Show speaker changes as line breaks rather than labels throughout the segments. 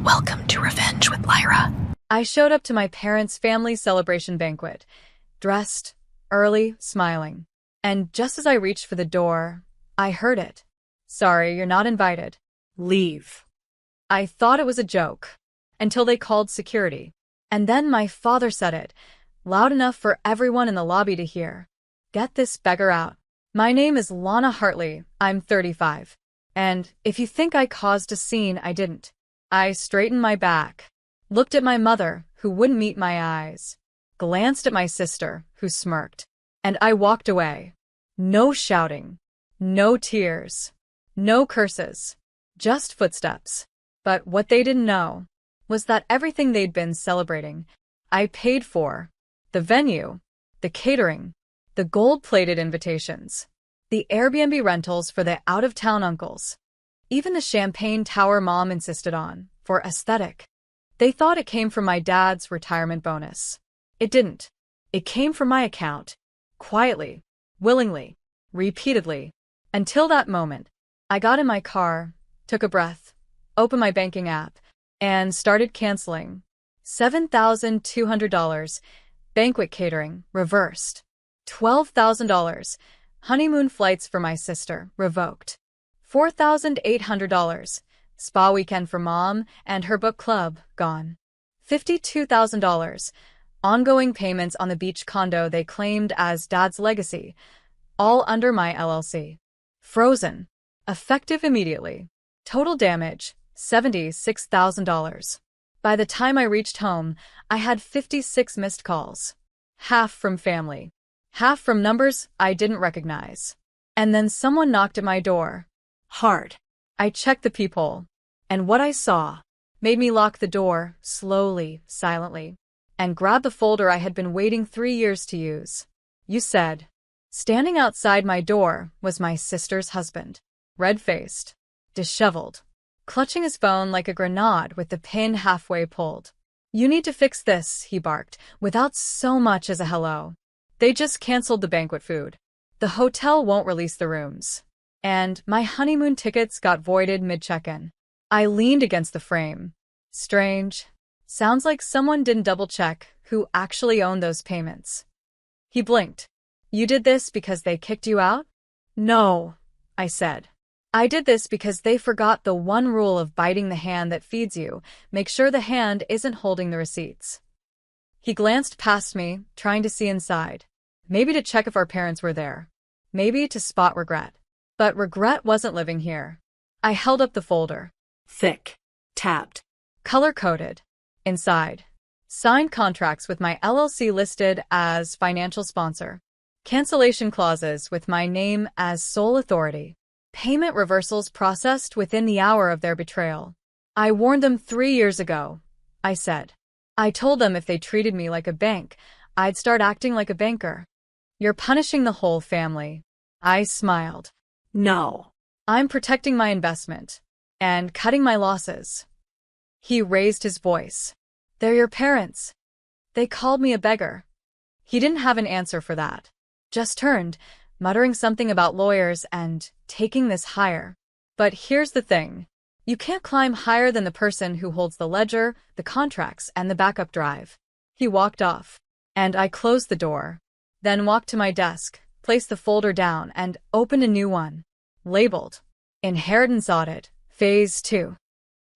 Welcome to Revenge with Lyra.
I showed up to my parents' family celebration banquet, dressed, early, smiling. And just as I reached for the door, I heard it. Sorry, you're not invited. Leave. I thought it was a joke, until they called security. And then my father said it, loud enough for everyone in the lobby to hear. Get this beggar out. My name is Lana Hartley, I'm 35. And if you think I caused a scene, I didn't. I straightened my back, looked at my mother, who wouldn't meet my eyes, glanced at my sister, who smirked, and I walked away. No shouting, no tears, no curses, just footsteps. But what they didn't know was that everything they'd been celebrating, I paid for. The venue, the catering, the gold-plated invitations, the Airbnb rentals for the out-of-town uncles. Even the champagne tower Mom insisted on, for aesthetic. They thought it came from my dad's retirement bonus. It didn't. It came from my account. Quietly, willingly, repeatedly. Until that moment, I got in my car, took a breath, opened my banking app, and started canceling. $7,200. Banquet catering, reversed. $12,000. Honeymoon flights for my sister, revoked. $4,800. Spa weekend for Mom and her book club, gone. $52,000. Ongoing payments on the beach condo they claimed as Dad's legacy, all under my LLC. Frozen. Effective immediately. Total damage, $76,000. By the time I reached home, I had 56 missed calls. Half from family. Half from numbers I didn't recognize. And then someone knocked at my door. Hard. I checked the peephole, and what I saw made me lock the door, slowly, silently, and grab the folder I had been waiting 3 years to use. You said. Standing outside my door was my sister's husband, red-faced, disheveled, clutching his phone like a grenade with the pin halfway pulled. You need to fix this, he barked, without so much as a hello. They just canceled the banquet food. The hotel won't release the rooms. And my honeymoon tickets got voided mid-check-in. I leaned against the frame. Strange. Sounds like someone didn't double-check who actually owned those payments. He blinked. You did this because they kicked you out? No, I said. I did this because they forgot the one rule of biting the hand that feeds you. Make sure the hand isn't holding the receipts. He glanced past me, trying to see inside. Maybe to check if our parents were there. Maybe to spot regret. But regret wasn't living here. I held up the folder. Thick. Tabbed. Color-coded. Inside. Signed contracts with my LLC listed as financial sponsor. Cancellation clauses with my name as sole authority. Payment reversals processed within the hour of their betrayal. I warned them 3 years ago, I said. I told them if they treated me like a bank, I'd start acting like a banker. You're punishing the whole family. I smiled. No. I'm protecting my investment and cutting my losses. He raised his voice. They're your parents. They called me a beggar. He didn't have an answer for that. Just turned, muttering something about lawyers and taking this higher. But here's the thing. You can't climb higher than the person who holds the ledger, the contracts, and the backup drive. He walked off, and I closed the door, then walked to my desk, placed the folder down, and opened a new one. Labeled. Inheritance Audit, Phase 2.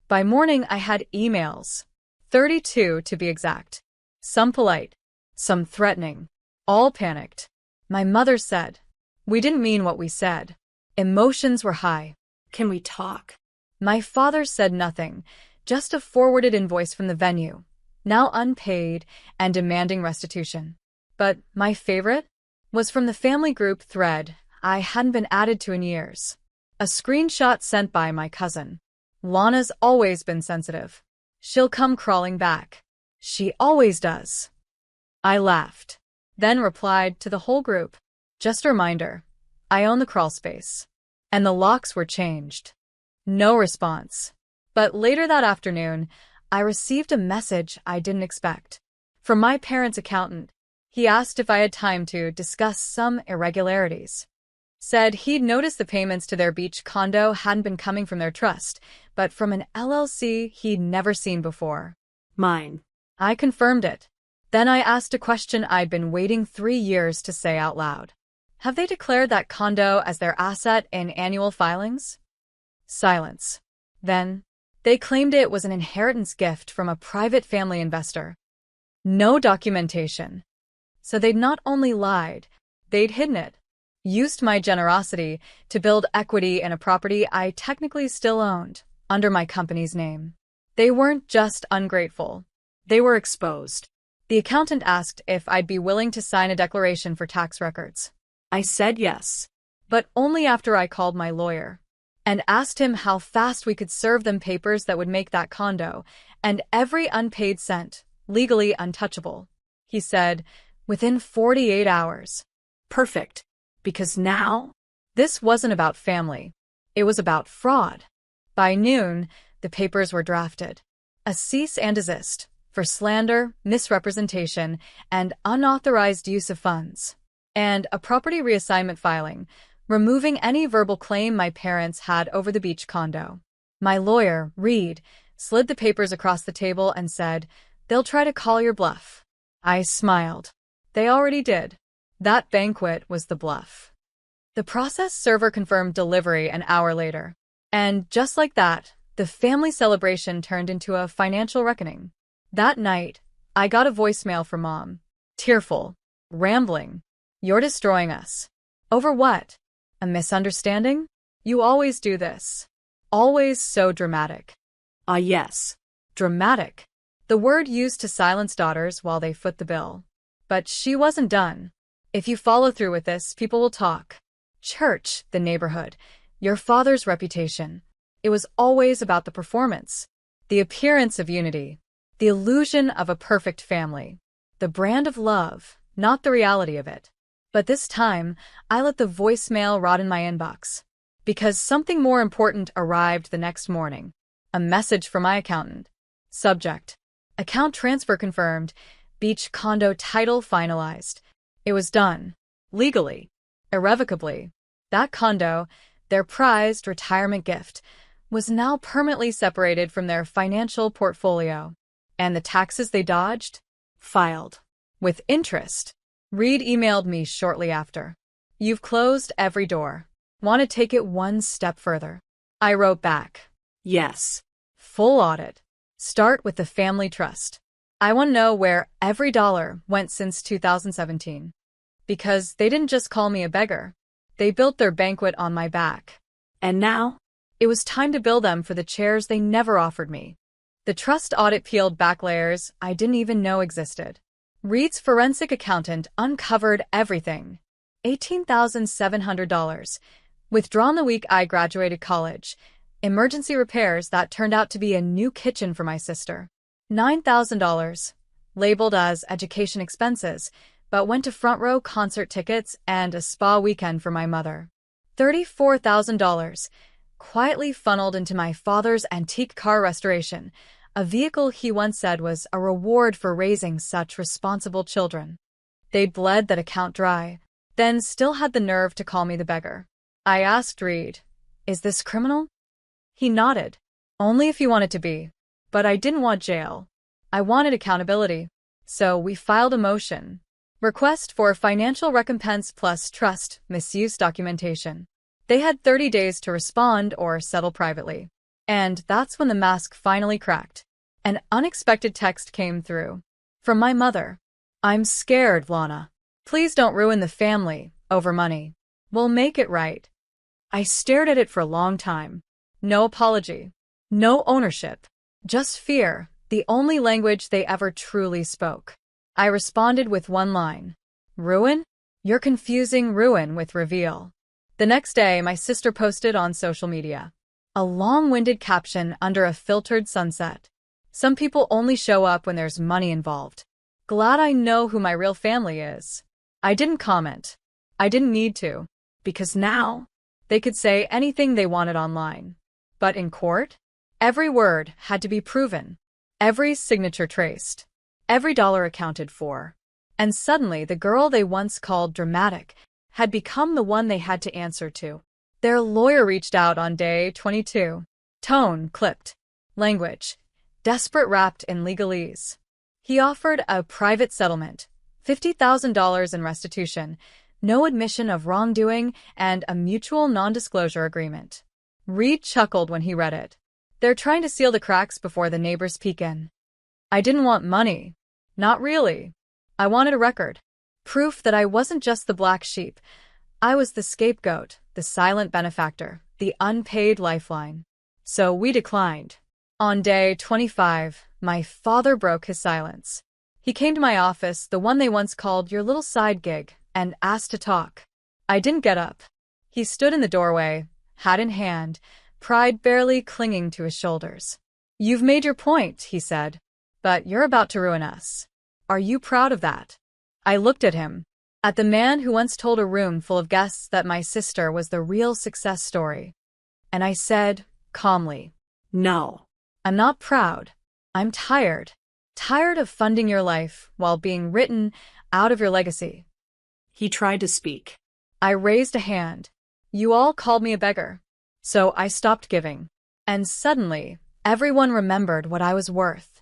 By morning, I had emails. 32 to be exact. Some polite, some threatening. All panicked. My mother said, "We didn't mean what we said." Emotions were high. "Can we talk?" My father said nothing, just a forwarded invoice from the venue, now unpaid and demanding restitution. But my favorite was from the family group thread I hadn't been added to in years. A screenshot sent by my cousin. Lana's always been sensitive. She'll come crawling back. She always does. I laughed, then replied to the whole group. Just a reminder, I own the crawl space. And the locks were changed. No response. But later that afternoon, I received a message I didn't expect. From my parents' accountant. He asked if I had time to discuss some irregularities. said he'd noticed the payments to their beach condo hadn't been coming from their trust, but from an LLC he'd never seen before.
Mine.
I confirmed it. Then I asked a question I'd been waiting 3 years to say out loud. Have they declared that condo as their asset in annual filings? Silence. Then, they claimed it was an inheritance gift from a private family investor. No documentation. So they'd not only lied, they'd hidden it. Used my generosity to build equity in a property I technically still owned, under my company's name. They weren't just ungrateful. They were exposed. The accountant asked if I'd be willing to sign a declaration for tax records.
I said yes.
But only after I called my lawyer and asked him how fast we could serve them papers that would make that condo and every unpaid cent legally untouchable. He said, within 48 hours.
Perfect. Because now,
this wasn't about family. It was about fraud. By noon, the papers were drafted. A cease and desist for slander, misrepresentation, and unauthorized use of funds. And a property reassignment filing, removing any verbal claim my parents had over the beach condo. My lawyer, Reed, slid the papers across the table and said, "They'll try to call your bluff." I smiled. They already did. That banquet was the bluff. The process server confirmed delivery an hour later. And just like that, the family celebration turned into a financial reckoning. That night, I got a voicemail from Mom. Tearful. Rambling. "You're destroying us." Over what? A misunderstanding? You always do this. Always so dramatic.
Yes.
Dramatic. The word used to silence daughters while they foot the bill. But she wasn't done. If you follow through with this, people will talk. Church, the neighborhood, your father's reputation. It was always about the performance, the appearance of unity, the illusion of a perfect family, the brand of love, not the reality of it. But this time, I let the voicemail rot in my inbox. Because something more important arrived the next morning. A message from my accountant. Subject: account transfer confirmed. Beach condo title finalized. It was done. Legally. Irrevocably. That condo, their prized retirement gift, was now permanently separated from their financial portfolio. And the taxes they dodged? Filed. With interest. Reed emailed me shortly after. "You've closed every door. Want to take it one step further?" I wrote back.
Yes.
Full audit. Start with the family trust. I want to know where every dollar went since 2017. Because they didn't just call me a beggar. They built their banquet on my back.
And now?
It was time to bill them for the chairs they never offered me. The trust audit peeled back layers I didn't even know existed. Reed's forensic accountant uncovered everything. $18,700. Withdrawn the week I graduated college. Emergency repairs that turned out to be a new kitchen for my sister. $9,000. Labeled as education expenses, but went to front row concert tickets and a spa weekend for my mother. $34,000. Quietly funneled into my father's antique car restoration, a vehicle he once said was a reward for raising such responsible children. They bled that account dry, then still had the nerve to call me the beggar. I asked Reed, "Is this criminal?" He nodded. "Only if you want it to be. But I didn't want jail. I wanted accountability. So we filed a motion. Request for financial recompense plus trust misuse documentation. They had 30 days to respond or settle privately. And that's when the mask finally cracked. An unexpected text came through. From my mother. "I'm scared, Lana. Please don't ruin the family over money. We'll make it right." I stared at it for a long time. No apology. No ownership. Just fear, the only language they ever truly spoke. I responded with one line. "Ruin? You're confusing ruin with reveal." The next day, my sister posted on social media. A long-winded caption under a filtered sunset. "Some people only show up when there's money involved. Glad I know who my real family is." I didn't comment. I didn't need to. Because now, they could say anything they wanted online. But in court, every word had to be proven. Every signature traced. Every dollar accounted for. And suddenly, the girl they once called dramatic had become the one they had to answer to. Their lawyer reached out on day 22. Tone clipped. Language desperate, wrapped in legalese. He offered a private settlement, $50,000 in restitution, no admission of wrongdoing, and a mutual non-disclosure agreement. Reed chuckled when he read it. They're trying to seal the cracks before the neighbors peek in. I didn't want money. Not really. I wanted a record. Proof that I wasn't just the black sheep. I was the scapegoat, the silent benefactor, the unpaid lifeline. So we declined. On day 25, my father broke his silence. He came to my office, the one they once called your little side gig, and asked to talk. I didn't get up. He stood in the doorway, hat in hand, pride barely clinging to his shoulders. You've made your point, he said, but you're about to ruin us. Are you proud of that? I looked at him, at the man who once told a room full of guests that my sister was the real success story. And I said, calmly,
No.
I'm not proud. I'm tired. Tired of funding your life while being written out of your legacy.
He tried to speak.
I raised a hand. You all called me a beggar. So I stopped giving. And suddenly, everyone remembered what I was worth.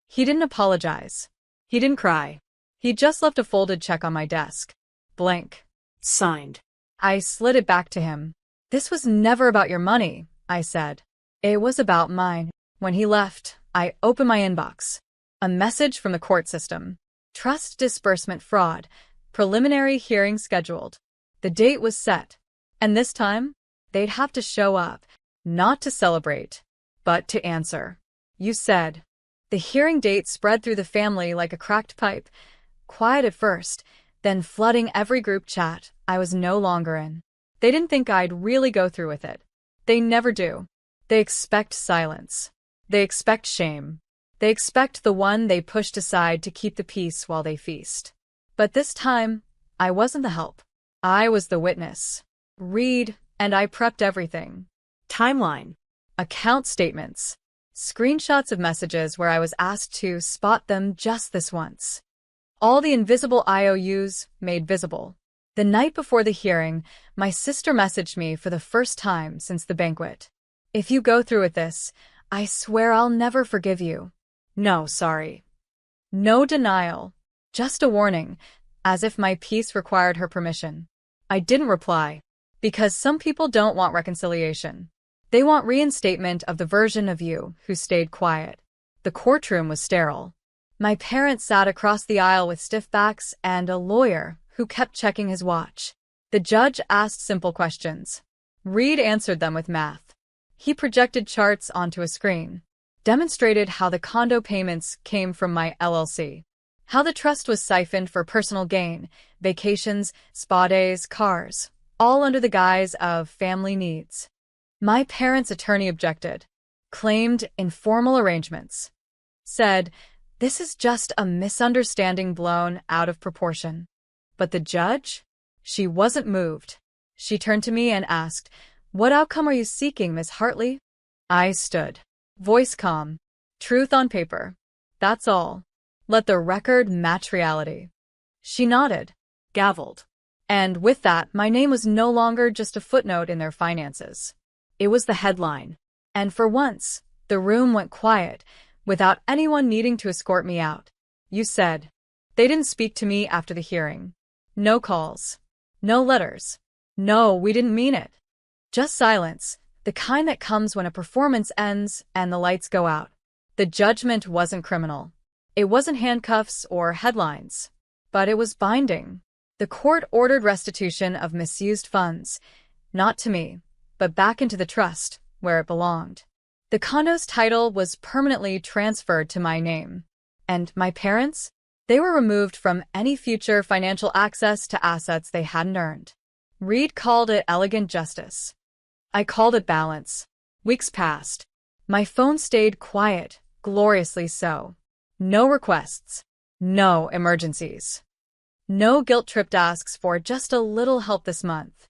He didn't apologize. He didn't cry. He just left a folded check on my desk. Blank.
Signed.
I slid it back to him. This was never about your money, I said. It was about mine. When he left, I opened my inbox. A message from the court system. Trust disbursement fraud. Preliminary hearing scheduled. The date was set. And this time, they'd have to show up, not to celebrate, but to answer. You said. The hearing date spread through the family like a cracked pipe. Quiet at first, then flooding every group chat I was no longer in. They didn't think I'd really go through with it. They never do. They expect silence. They expect shame. They expect the one they pushed aside to keep the peace while they feast. But this time, I wasn't the help. I was the witness. Read, and I prepped everything.
Timeline.
Account statements. Screenshots of messages where I was asked to spot them just this once. All the invisible IOUs made visible. The night before the hearing, my sister messaged me for the first time since the banquet. If you go through with this, I swear I'll never forgive you. No, sorry. No denial. Just a warning, as if my peace required her permission. I didn't reply, because some people don't want reconciliation. They want reinstatement of the version of you who stayed quiet. The courtroom was sterile. My parents sat across the aisle with stiff backs and a lawyer who kept checking his watch. The judge asked simple questions. Reed answered them with math. He projected charts onto a screen, demonstrated how the condo payments came from my LLC, how the trust was siphoned for personal gain, vacations, spa days, cars, all under the guise of family needs. My parents' attorney objected, claimed informal arrangements, said, this is just a misunderstanding blown out of proportion. But the judge? She wasn't moved. She turned to me and asked, what outcome are you seeking, Miss Hartley? I stood. Voice calm. Truth on paper. That's all. Let the record match reality. She nodded. Gavelled. And with that, my name was no longer just a footnote in their finances. It was the headline. And for once, the room went quiet, without anyone needing to escort me out. You said. They didn't speak to me after the hearing. No calls. No letters. No, we didn't mean it. Just silence, the kind that comes when a performance ends and the lights go out. The judgment wasn't criminal. It wasn't handcuffs or headlines. But it was binding. The court ordered restitution of misused funds, not to me, but back into the trust, where it belonged. The condo's title was permanently transferred to my name. And my parents? They were removed from any future financial access to assets they hadn't earned. Reed called it elegant justice. I called it balance. Weeks passed. My phone stayed quiet, gloriously so. No requests. No emergencies. No guilt-tripped asks for just a little help this month.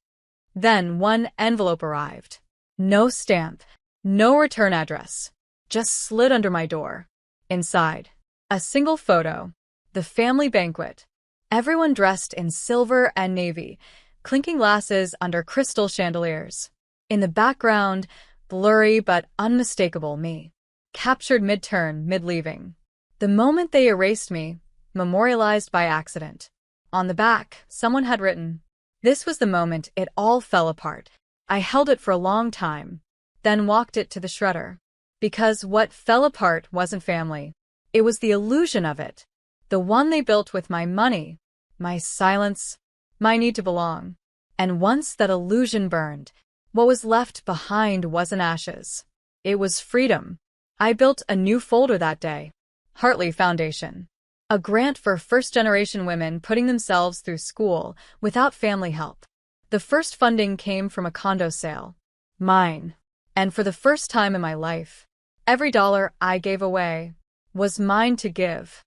Then one envelope arrived. No stamp. No return address. Just slid under my door. Inside, a single photo. The family banquet. Everyone dressed in silver and navy. clinking glasses under crystal chandeliers. In the background, blurry but unmistakable me, captured mid-turn, mid-leaving. The moment they erased me, memorialized by accident. On the back, someone had written, "This was the moment it all fell apart." I held it for a long time, then walked it to the shredder. Because what fell apart wasn't family. It was the illusion of it. The one they built with my money, my silence, my need to belong. And once that illusion burned, what was left behind wasn't ashes. It was freedom. I built a new folder that day. Hartley Foundation. A grant for first-generation women putting themselves through school without family help. The first funding came from a condo sale. Mine. And for the first time in my life, every dollar I gave away was mine to give.